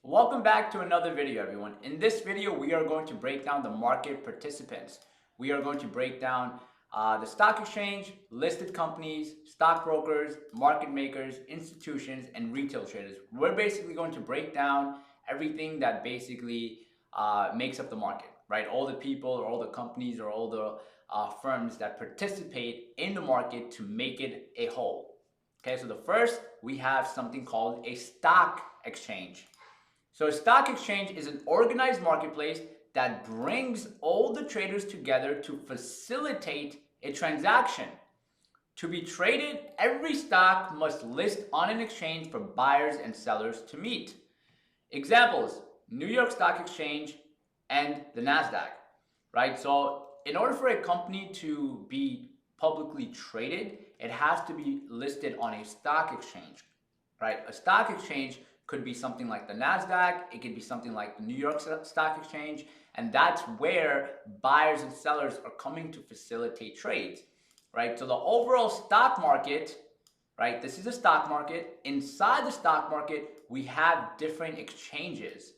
Welcome back to another video, everyone. In this video, we are going to break down the market participants. We are going to break down the stock exchange, listed companies, stockbrokers, market makers, institutions, and retail traders. We're basically going to break down everything that basically makes up the market, right? All the people, or all the companies, or all the firms that participate in the market to make it a whole. Okay, so the first, we have something called a stock exchange. So a stock exchange is an organized marketplace that brings all the traders together to facilitate a transaction. To be traded, every stock must list on an exchange for buyers and sellers to meet. Examples: New York Stock Exchange and the NASDAQ, right? So in order for a company to be publicly traded, it has to be listed on a stock exchange, right? A stock exchange could be something like the NASDAQ, it could be something like the New York Stock Exchange, and that's where buyers and sellers are coming to facilitate trades, right? So the overall stock market, right, this is a stock market. Inside the stock market, we have different exchanges,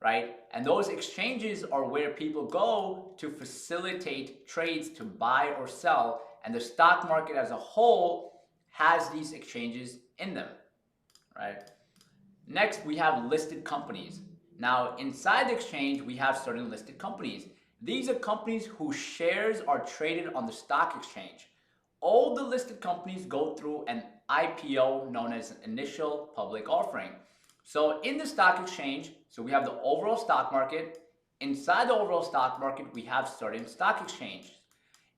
right? And those exchanges are where people go to facilitate trades to buy or sell, and the stock market as a whole has these exchanges in them, right? Next, we have listed companies. Now, inside the exchange, we have certain listed companies. These are companies whose shares are traded on the stock exchange. All the listed companies go through an IPO, known as an initial public offering. So in the stock exchange, so we have the overall stock market. Inside the overall stock market, we have certain stock exchanges.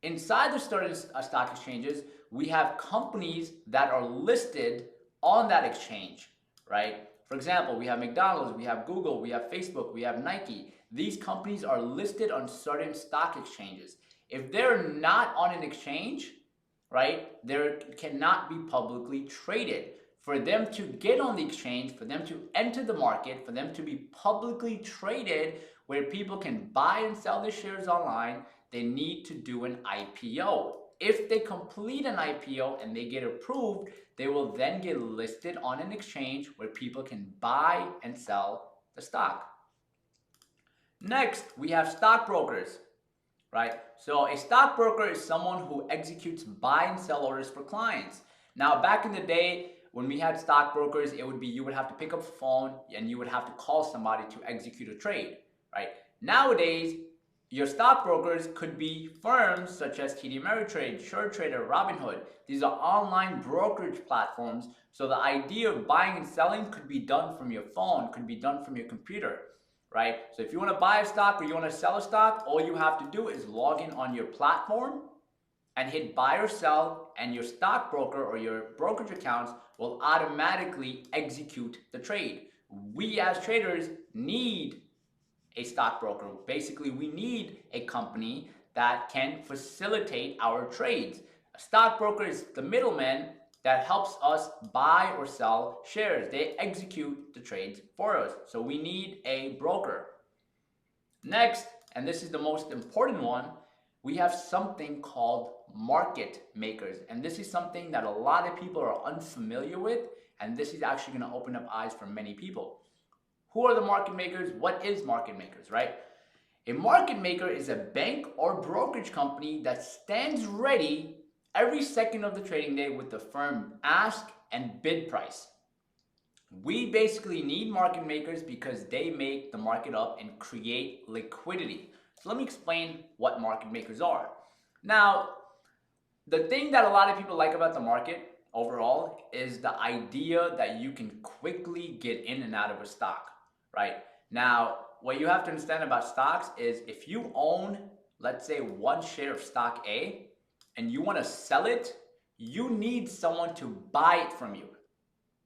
Inside the certain stock exchanges, we have companies that are listed on that exchange, right? For example, we have McDonald's, we have Google, we have Facebook, we have Nike. These companies are listed on certain stock exchanges. If they're not on an exchange, right, they cannot be publicly traded. For them to get on the exchange, for them to enter the market, for them to be publicly traded where people can buy and sell their shares online, they need to do an IPO. If they complete an IPO and they get approved, they will then get listed on an exchange where people can buy and sell the stock. Next, we have stockbrokers, right? So a stockbroker is someone who executes buy and sell orders for clients. Now, back in the day, when we had stockbrokers, it would be you would have to pick up the phone and you would have to call somebody to execute a trade, right? Nowadays, your stockbrokers could be firms such as TD Ameritrade, SureTrader, Robinhood. These are online brokerage platforms. So the idea of buying and selling could be done from your phone, could be done from your computer, right? So if you want to buy a stock or you want to sell a stock, all you have to do is log in on your platform and hit buy or sell, and your stockbroker or your brokerage accounts will automatically execute the trade. We as traders need a stockbroker. Basically, we need a company that can facilitate our trades. A stockbroker is the middleman that helps us buy or sell shares. They execute the trades for us. So we need a broker. Next, and this is the most important one, we have something called market makers. And this is something that a lot of people are unfamiliar with, and this is actually going to open up eyes for many people. Who are the market makers? What is market makers, right? A market maker is a bank or brokerage company that stands ready every second of the trading day with the firm ask and bid price. We basically need market makers because they make the market up and create liquidity. So let me explain what market makers are. Now, the thing that a lot of people like about the market overall is the idea that you can quickly get in and out of a stock. Right? Now, what you have to understand about stocks is if you own, let's say, one share of stock A and you want to sell it, you need someone to buy it from you,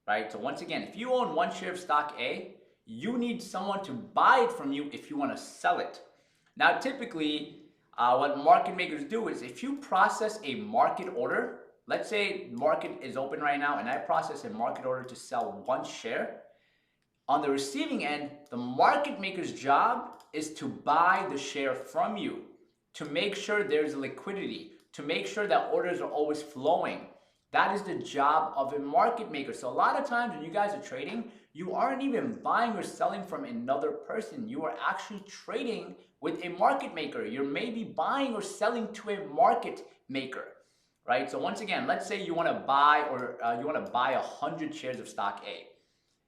right? So once again, if you own one share of stock A, you need someone to buy it from you if you want to sell it. Now, typically, what market makers do is if you process a market order, let's say market is open right now and I process a market order to sell one share. On the receiving end, the market maker's job is to buy the share from you, to make sure there's liquidity, to make sure that orders are always flowing. That is the job of a market maker. So a lot of times when you guys are trading, You aren't even buying or selling from another person. You are actually trading with a market maker. You're maybe buying or selling to a market maker, right? So once again, let's say you want to buy or you want to buy 100 shares of stock A.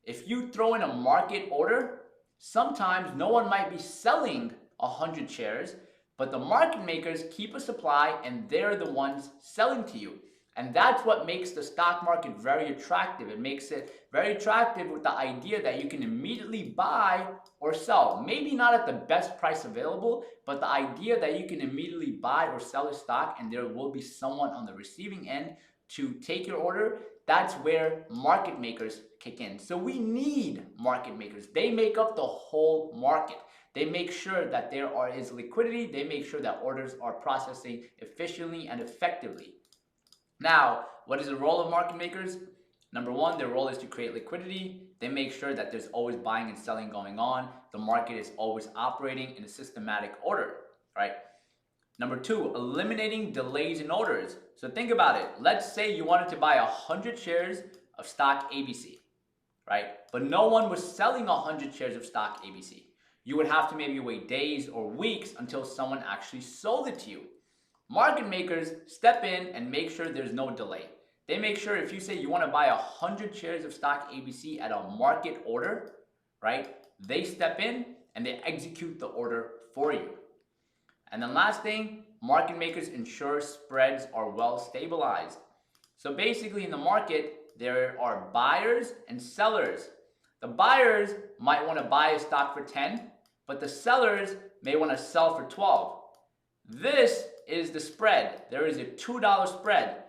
If you throw in a market order, sometimes no one might be selling 100 shares, but the market makers keep a supply and they're the ones selling to you. And that's what makes the stock market very attractive. It makes it very attractive with the idea that you can immediately buy or sell. Maybe not at the best price available, but the idea that you can immediately buy or sell a stock and there will be someone on the receiving end to take your order, that's where market makers kick in. So we need market makers. They make up the whole market. They make sure that there is liquidity. They make sure that orders are processing efficiently and effectively. Now, what is the role of market makers? Number one, their role is to create liquidity. They make sure that there's always buying and selling going on. The market is always operating in a systematic order, right? Number two, eliminating delays in orders. So think about it. Let's say you wanted to buy 100 shares of stock ABC, right? But no one was selling 100 shares of stock ABC. You would have to maybe wait days or weeks until someone actually sold it to you. Market makers step in and make sure there's no delay. They make sure if you say you want to buy 100 shares of stock ABC at a market order, right? They step in and they execute the order for you. And then last thing, market makers ensure spreads are well stabilized. So basically in the market, there are buyers and sellers. The buyers might want to buy a stock for 10, but the sellers may want to sell for 12. This is the spread. There is a $2 spread.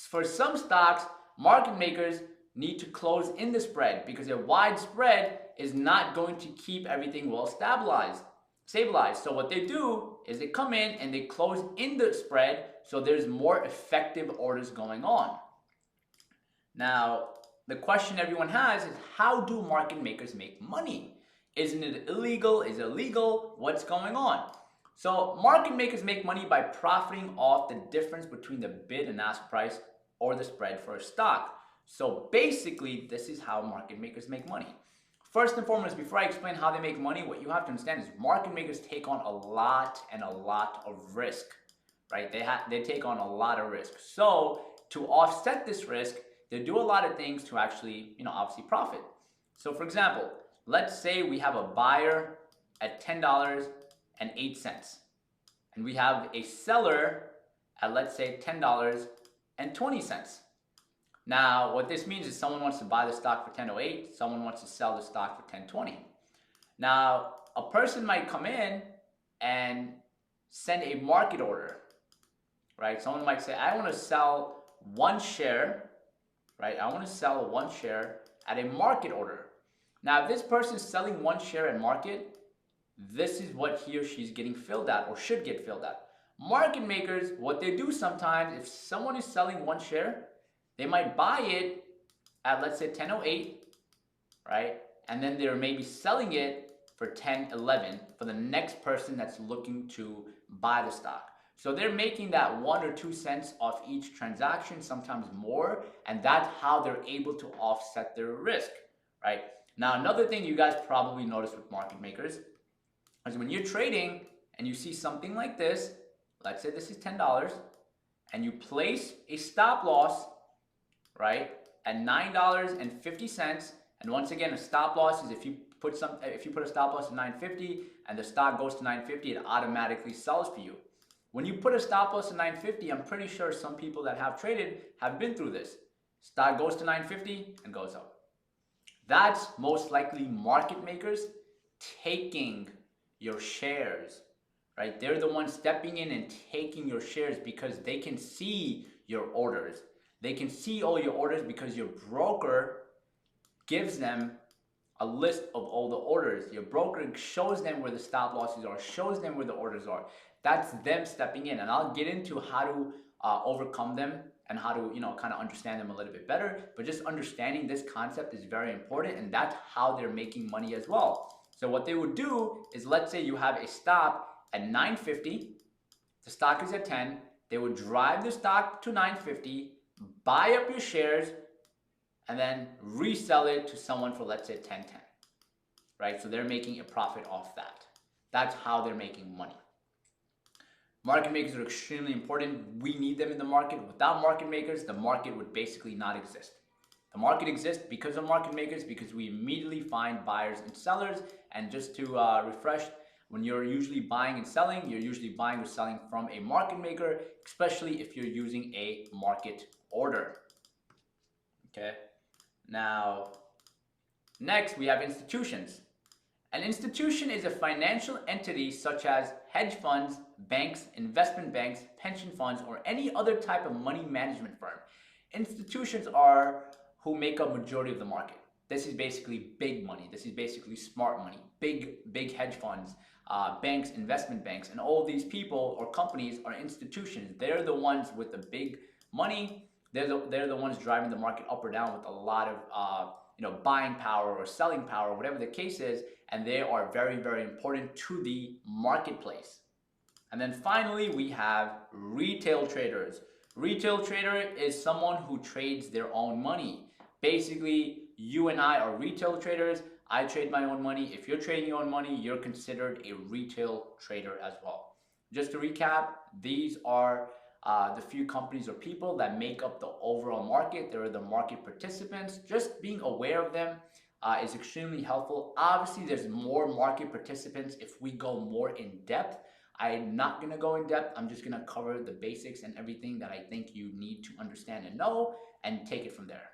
For some stocks, market makers need to close in the spread because a wide spread is not going to keep everything well stabilized. So what they do is they come in and they close in the spread so there's more effective orders going on. Now, the question everyone has is, how do market makers make money? Isn't it illegal? Is it legal? What's going on? So market makers make money by profiting off the difference between the bid and ask price or the spread for a stock. So basically, this is how market makers make money. First and foremost, before I explain how they make money, what you have to understand is market makers take on a lot of risk, right? They take on a lot of risk. So to offset this risk, they do a lot of things to actually, obviously profit. So for example, let's say we have a buyer at $10.08, and we have a seller at, let's say, $10.20. Now, what this means is someone wants to buy the stock for $10.08, someone wants to sell the stock for $10.20. Now, a person might come in and send a market order, right? Someone might say, I want to sell one share, right? I want to sell one share at a market order. Now, if this person is selling one share at market, this is what he or she's getting filled at or should get filled at. Market makers, what they do sometimes, if someone is selling one share, they might buy it at, let's say, $10.08, right? And then they're maybe selling it for $10.11 for the next person that's looking to buy the stock. So they're making that 1 or 2 cents off each transaction, sometimes more, and that's how they're able to offset their risk, right? Now, another thing you guys probably notice with market makers is when you're trading and you see something like this, let's say this is $10, and you place a stop loss, right, at $9.50, and once again, a stop loss is if you put a stop loss at $9.50 and the stock goes to $9.50, it automatically sells for you. When you put a stop loss at $9.50, I'm pretty sure some people that have traded have been through this. Stock goes to $9.50 and goes up. That's most likely market makers taking your shares, right? They're the ones stepping in and taking your shares because they can see your orders. They can see all your orders because your broker gives them a list of all the orders. Your broker shows them where the stop losses are, shows them where the orders are. That's them stepping in, and I'll get into how to overcome them and how to, kind of understand them a little bit better. But just understanding this concept is very important, and that's how they're making money as well. So what they would do is, let's say you have a stop at $9.50, the stock is at 10, they would drive the stock to $9.50, buy up your shares and then resell it to someone for, let's say, 10.10, right? So they're making a profit off that. That's how they're making money. Market makers are extremely important. We need them in the market. Without market makers, the market would basically not exist. The market exists because of market makers, because we immediately find buyers and sellers. And just to refresh, when you're usually buying and selling, you're usually buying or selling from a market maker, especially if you're using a market order. Okay. Now, next we have institutions. An institution is a financial entity such as hedge funds, banks, investment banks, pension funds, or any other type of money management firm. Institutions are who make up majority of the market. This is basically big money. This is basically smart money. Big hedge funds, banks, investment banks, and all these people or companies are institutions. They're the ones with the big money. They're the ones driving the market up or down with a lot of buying power or selling power, whatever the case is, and they are very, very important to the marketplace. And then finally, we have retail traders. Retail trader is someone who trades their own money. Basically, you and I are retail traders. I trade my own money. If you're trading your own money, you're considered a retail trader as well. Just to recap, these are the few companies or people that make up the overall market. They're the market participants. Just being aware of them is extremely helpful. Obviously, there's more market participants if we go more in depth. I'm not going to go in depth. I'm just going to cover the basics and everything that I think you need to understand and know, and take it from there.